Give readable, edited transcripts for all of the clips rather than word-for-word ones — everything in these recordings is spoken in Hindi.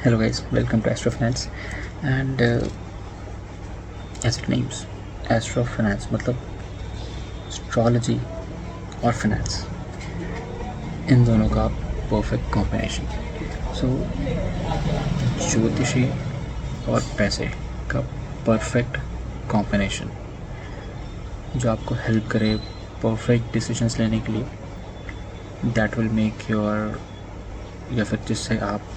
Hello guys, welcome to Astro Finance and as it names Astro Finance मतलब एस्ट्रोलॉजी और फाइनेंस इन दोनों का परफेक्ट कॉम्बिनेशन। सो ज्योतिषी और पैसे का परफेक्ट कॉम्बिनेशन जो आपको हेल्प करे परफेक्ट डिसीजंस लेने के लिए, दैट विल मेक योर या फिर जिससे आप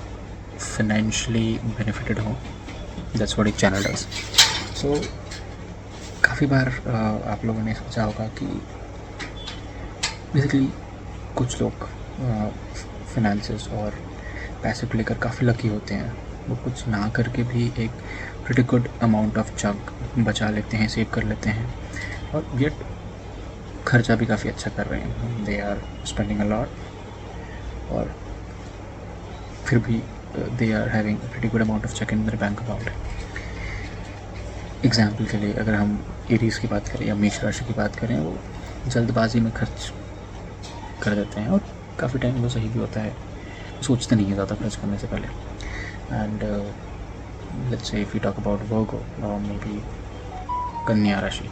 फाइनेंशियली बेनिफिटेड हो। दैट्स व्हाट एक चैनल डज। सो काफ़ी बार आप लोगों ने सोचा होगा कि बेसिकली कुछ लोग फाइनेंसेस और पैसे को लेकर काफ़ी लकी होते हैं। वो कुछ ना करके भी एक pretty good amount of chunk बचा लेते हैं, सेव कर लेते हैं और येट खर्चा भी काफ़ी अच्छा कर रहे हैं। They are spending a lot और फिर भी they are having pretty good amount of cheque in their bank account. Example के लिए अगर हम एरीज की बात करें या मेष राशि की बात करें, वो जल्दबाजी में खर्च कर देते हैं और काफ़ी टाइम वो सही भी होता है, सोचते नहीं है ज़्यादा खर्च करने से पहले। And let's say if you talk about Virgo और मे बी कन्या राशि,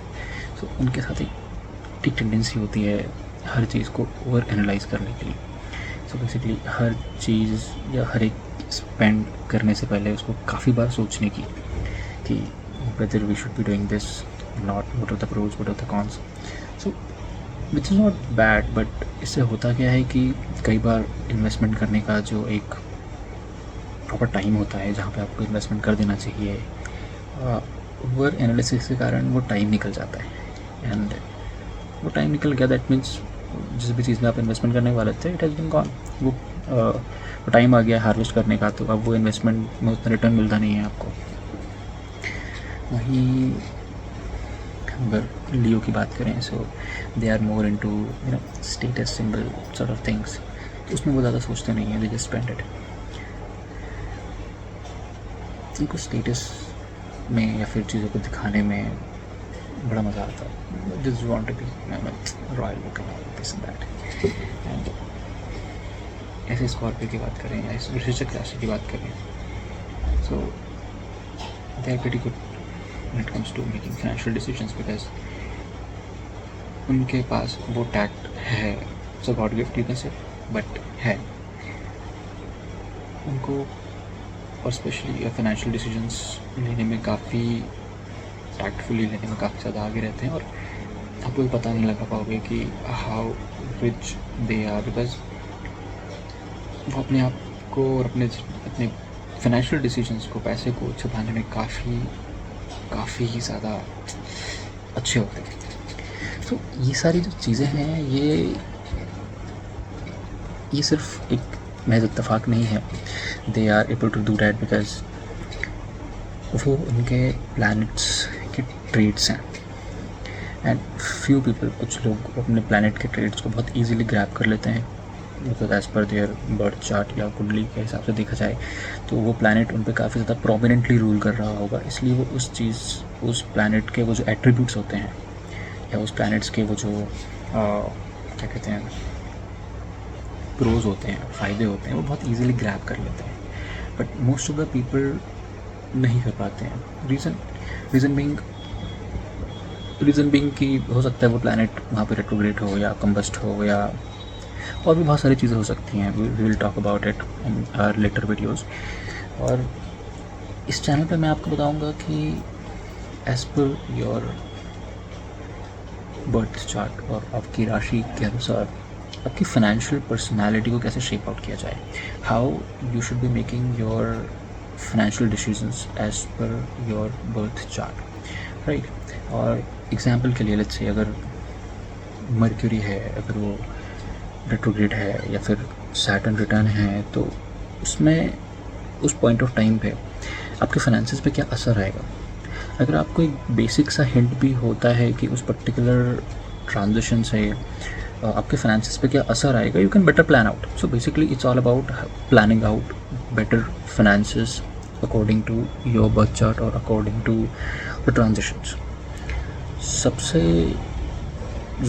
सो उनके साथ एक टेंडेंसी होती है हर चीज़ को ओवर एनालाइज करने के लिए। सो बेसिकली हर चीज़ या हर एक स्पेंड करने से पहले उसको काफ़ी बार सोचने की कि whether we should be doing this or not, what are the pros, what are the cons. So which is not bad, but इससे होता क्या है कि कई बार इन्वेस्टमेंट करने का जो एक प्रॉपर टाइम होता है जहाँ पे आपको इन्वेस्टमेंट कर देना चाहिए, ओवर एनालिसिस के कारण वो टाइम निकल जाता है। एंड वो टाइम निकल गया, दैट मीन्स जिस भी चीज़ में आप इन्वेस्टमेंट करने वाले थे इट हैज़ बीन गॉन। वो टाइम आ गया हार्वेस्ट करने का, तो अब वो इन्वेस्टमेंट में उतना रिटर्न मिलता नहीं है आपको। वहीं अगर लियो की बात करें, so they are more into you know status symbol sort of things, तो उसमें वो ज़्यादा सोचते नहीं हैं, दे जस्ट स्पेंड इट। उनको स्टेटस में या फिर चीज़ों को दिखाने में बड़ा मज़ा आता है। Just want to be royal look and this and that. And ऐसे स्कॉर्पियो की बात करें या वृश्चिक राशि की बात करें, so they are pretty good when it comes to making financial decisions because उनके पास वो टैक्ट है, so God gift you can say, but है उनको। और स्पेशली फाइनेंशियल डिसीजंस लेने में काफ़ी टैक्टफुली लेने में काफ़ी ज़्यादा आगे रहते हैं और आपको पता नहीं लगा पाओगे कि how rich they are, because वो अपने आप को और अपने फाइनेंशियल डिसीजंस को, पैसे को छुपाने में काफ़ी ज़्यादा अच्छे होते हैं। तो ये सारी जो चीज़ें हैं ये सिर्फ एक महज इत्तेफाक नहीं है। They are able to do that because वो उनके प्लैनेट्स के ट्रेड्स हैं। एंड फ्यू पीपल, कुछ लोग अपने प्लैनेट के ट्रेड्स को बहुत ईजीली ग्रैब कर लेते हैं because as per there birth chart या कुंडली के हिसाब से देखा जाए तो वो प्लैनेट उन पर काफ़ी ज़्यादा प्रोमिनेंटली रूल कर रहा होगा, इसलिए वो उस प्लैनेट के वो जो एट्रीब्यूट्स होते हैं या उस प्लैनेट्स के वो जो क्या कहते हैं प्रोज होते हैं, फ़ायदे होते हैं, वो बहुत ईजीली ग्रैब कर लेते हैं। But most of the people नहीं कर पाते हैं। रीज़न बीइंग कि हो सकता है वो प्लैनेट वहाँ पे रेट्रोग्रेड हो या कंबस्ट हो या और भी बहुत सारी चीज़ें हो सकती हैं। We will talk about it in our later videos. और इस चैनल पे मैं आपको बताऊंगा कि as per your birth chart और आपकी राशि के अनुसार आपकी फाइनेंशियल पर्सनालिटी को कैसे शेप आउट किया जाए, how you should be making your financial decisions as per your birth chart, right. और एग्जांपल के लिए लेट्स से अगर मर्क्यूरी है, अगर वो रेट्रोग्रेड है या फिर सैटर्न रिटर्न है, तो उसमें उस पॉइंट ऑफ टाइम पे आपके फाइनेंसेस पे क्या असर आएगा। अगर आपको एक बेसिक सा हिंट भी होता है कि उस पर्टिकुलर ट्रांजिशन से आपके फाइनेंसेस पे क्या असर आएगा, you can better plan out. So basically it's all about planning out better finances according to your birth chart और अकॉर्डिंग टू द ट्रांजिशंस। सबसे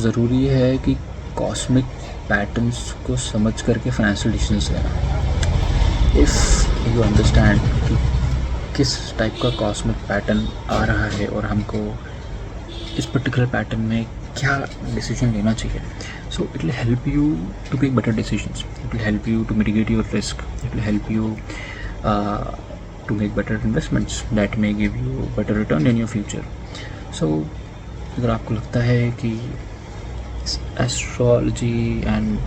ज़रूरी है कि कॉस्मिक पैटर्न्स को समझ करके फाइनेंशियल डिसीजंस लेना। इफ़ यू अंडरस्टैंड कि किस टाइप का कॉस्मिक पैटर्न आ रहा है और हमको इस पर्टिकुलर पैटर्न में क्या डिसीजन लेना चाहिए. So it will help you to make better decisions, it will help you to mitigate your risk, it will help you to make better investments that may give you better return in your future. So अगर आपको लगता है कि एस्ट्रोलॉजी एंड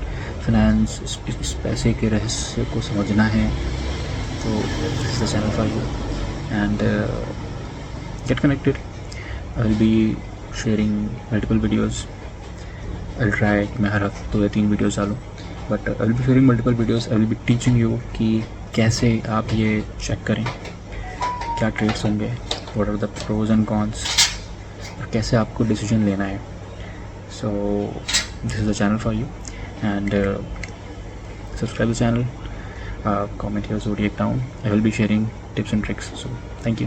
फाइनेंस, इस पैसे के रहस्य को समझना है, तो this is the channel for you and get connected. I will be sharing multiple videos. I'll try कि मैं हर हफ्ते 2 या 3 वीडियोज़ डालूँ, but I will be sharing multiple videos. I will be teaching you कि कैसे आप ये चेक करें क्या ट्रेड्स होंगे, what are the pros and cons, और कैसे आपको डिसीजन लेना है. So this is the channel for you and subscribe the channel, comment your zodiac down. I will be sharing tips and tricks. So thank you.